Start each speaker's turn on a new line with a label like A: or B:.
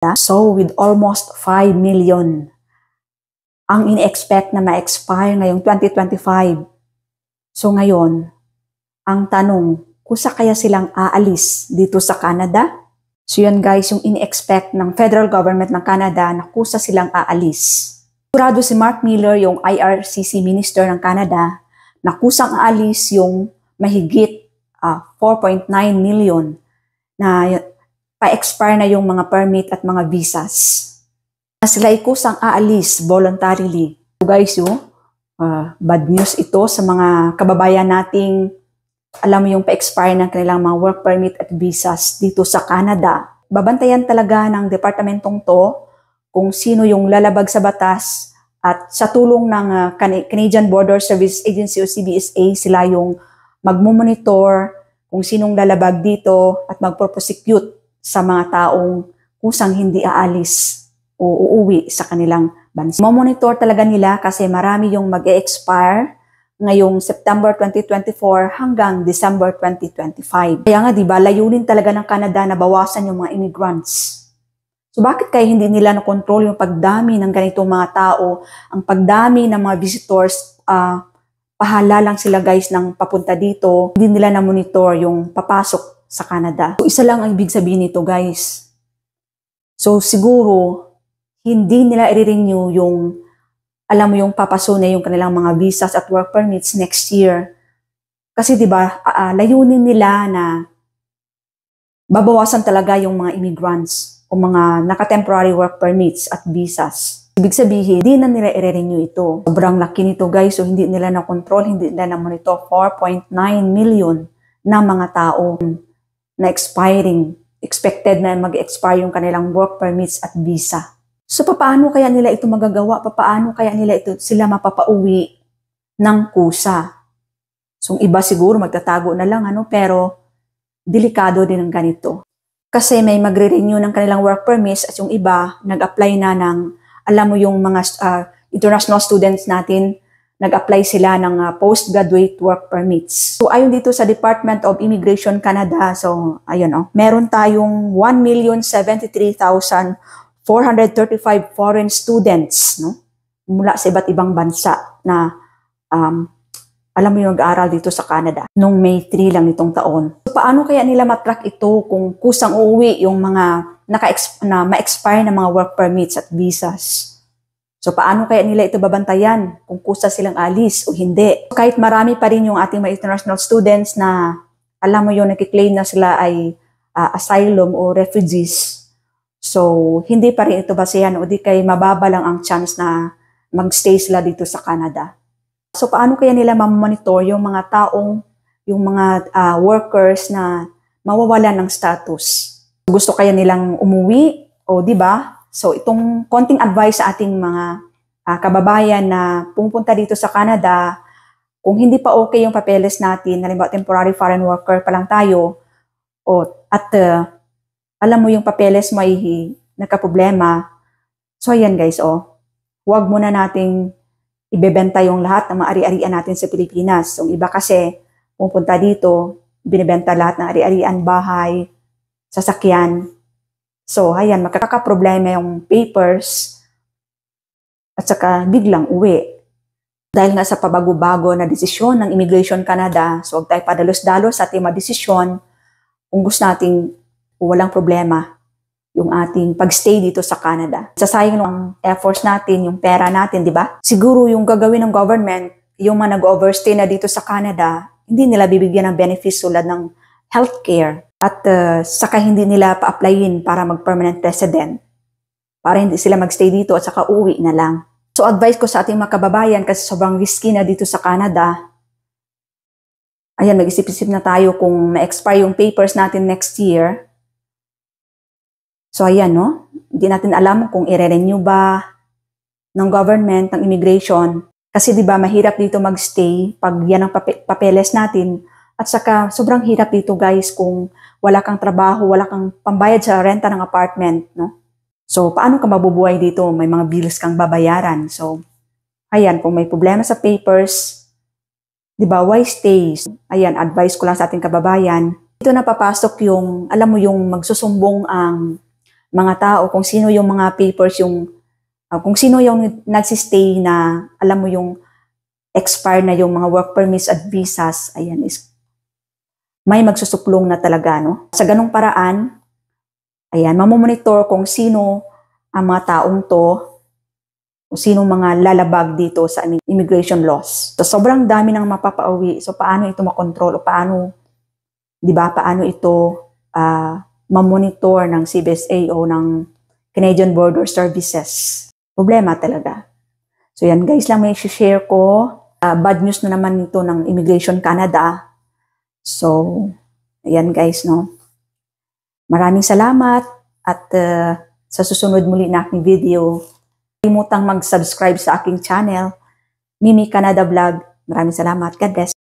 A: So with almost 5 million ang ini-expect na ma-expire ngayong 2025. So ngayon, ang tanong, kusa kaya silang aalis dito sa Canada? So yan guys, yung ini-expect ng federal government ng Canada na kusa silang aalis. Sigurado si Mark Miller, yung IRCC Minister ng Canada, na kusang aalis yung mahigit 4.9 million na pa-expire na yung mga permit at mga visas. Sila ay kusang aalis voluntarily. So guys, bad news ito sa mga kababayan nating, alam mo yung pa-expire ng kanilang mga work permit at visas dito sa Canada. Babantayan talaga ng departamentong to kung sino yung lalabag sa batas at sa tulong ng Canadian Border Services Agency o CBSA, sila yung magmumonitor kung sinong lalabag dito at magpo-prosecute sa mga taong kusang hindi aalis o uuwi sa kanilang bansa. Monitor talaga nila kasi marami yung mag-e-expire ngayong September 2024 hanggang December 2025. Kaya nga, diba, layunin talaga ng Canada na bawasan yung mga immigrants. So bakit kaya hindi nila na-control yung pagdami ng ganitong mga tao, ang pagdami ng mga visitors, pahala lang sila guys ng papunta dito, hindi nila na-monitor yung papasok sa Canada. So isa lang ang ibig sabihin nito guys. So siguro, hindi nila i-renew yung, alam mo yung papaso na yung kanilang mga visas at work permits next year. Kasi diba, layunin nila na babawasan talaga yung mga immigrants o mga naka-temporary work permits at visas. Ibig sabihin, hindi na nila i-renew ito. Sobrang laki nito guys, so hindi nila na-control, hindi nila na-monitor 4.9 million na mga tao na expiring, expected na mag-expire yung kanilang work permits at visa. So paano kaya nila ito magagawa? Paano kaya nila ito sila mapapauwi ng kusa? So iba siguro magtatago na lang pero delikado din ang ganito. Kasi may magre-renew ng kanilang work permits at yung iba nag-apply na ng, alam mo yung mga international students natin, nag-apply sila ng postgraduate work permits. So ayon dito sa Department of Immigration Canada, so ayun meron tayong 1,073,435 foreign students mula sa iba't ibang bansa na alam mo yung nag-aaral dito sa Canada nung May 3 lang nitong taon. So paano kaya nila matrack ito kung kusang uuwi yung mga ma-expire na mga work permits at visas? So paano kaya nila ito babantayan kung kusa silang alis o hindi? Kahit marami pa rin yung ating mga international students na alam mo yung nakiklaim na sila ay asylum o refugees. So hindi pa rin ito basehan o di kay mababa lang ang chance na magstay sila dito sa Canada. So paano kaya nila mamonitor yung mga taong, yung mga workers na mawawalan ng status? Gusto kaya nilang umuwi o di ba? So itong konting advice sa ating mga kababayan na pumunta dito sa Canada, kung hindi pa okay yung papeles natin, halimbawa temporary foreign worker pa lang tayo, alam mo yung papeles mo ay nagka-problema, so ayan guys, huwag muna nating ibebenta yung lahat ng mga ari-arian natin sa Pilipinas. So iba kasi pupunta dito, binibenta lahat ng ari-arian, bahay, sasakyan. So, ayan, makakaproblema yung papers at saka biglang uwi. Dahil nga sa pabago-bago na desisyon ng Immigration Canada, so huwag tayo padalos-dalos sa ating mga desisyon kung gusto nating walang problema yung ating pagstay dito sa Canada. Sasayang ng efforts natin, yung pera natin, di ba? Siguro yung gagawin ng government, yung mga nag-overstay na dito sa Canada, hindi nila bibigyan ng benefits tulad ng healthcare. At saka hindi nila pa-applyin para mag-permanent resident. Para hindi sila magstay dito at saka uwi na lang. So advice ko sa ating mga kababayan kasi sobrang risky na dito sa Canada. Ayan, mag-isip-isip na tayo kung ma-expire yung papers natin next year. So ayan, hindi natin alam kung i-renew ba ng government, ng immigration. Kasi di ba mahirap dito magstay pag yan ang papeles natin. At saka sobrang hirap dito guys kung wala kang trabaho, wala kang pambayad sa renta ng apartment, So paano ka mabubuhay dito? May mga bills kang babayaran. So ayan, kung may problema sa papers, di ba, why stay? Ayan, advice ko lang sa ating kababayan. Dito na papasok yung, alam mo yung magsusumbong ang mga tao, kung sino yung mga papers, yung kung sino yung nagsistay na, alam mo yung expire na yung mga work permits at visas, ayan, is may magsusuplong na talaga, no? Sa ganung paraan, ayan, mamomonitor kung sino ang mga taong to, kung sino mga lalabag dito sa immigration laws. So, sobrang dami nang mapapauwi. So, paano ito makontrol? O paano, di ba, paano ito mamonitor ng CBSA o ng Canadian Border Services? Problema talaga. So, yan guys lang may share ko. Bad news na naman ito ng Immigration Canada. So, ayan guys, no? Maraming salamat at sa susunod muli na aking video, kalimutang mag-subscribe sa aking channel, Mimi Canada Vlog. Maraming salamat. God bless.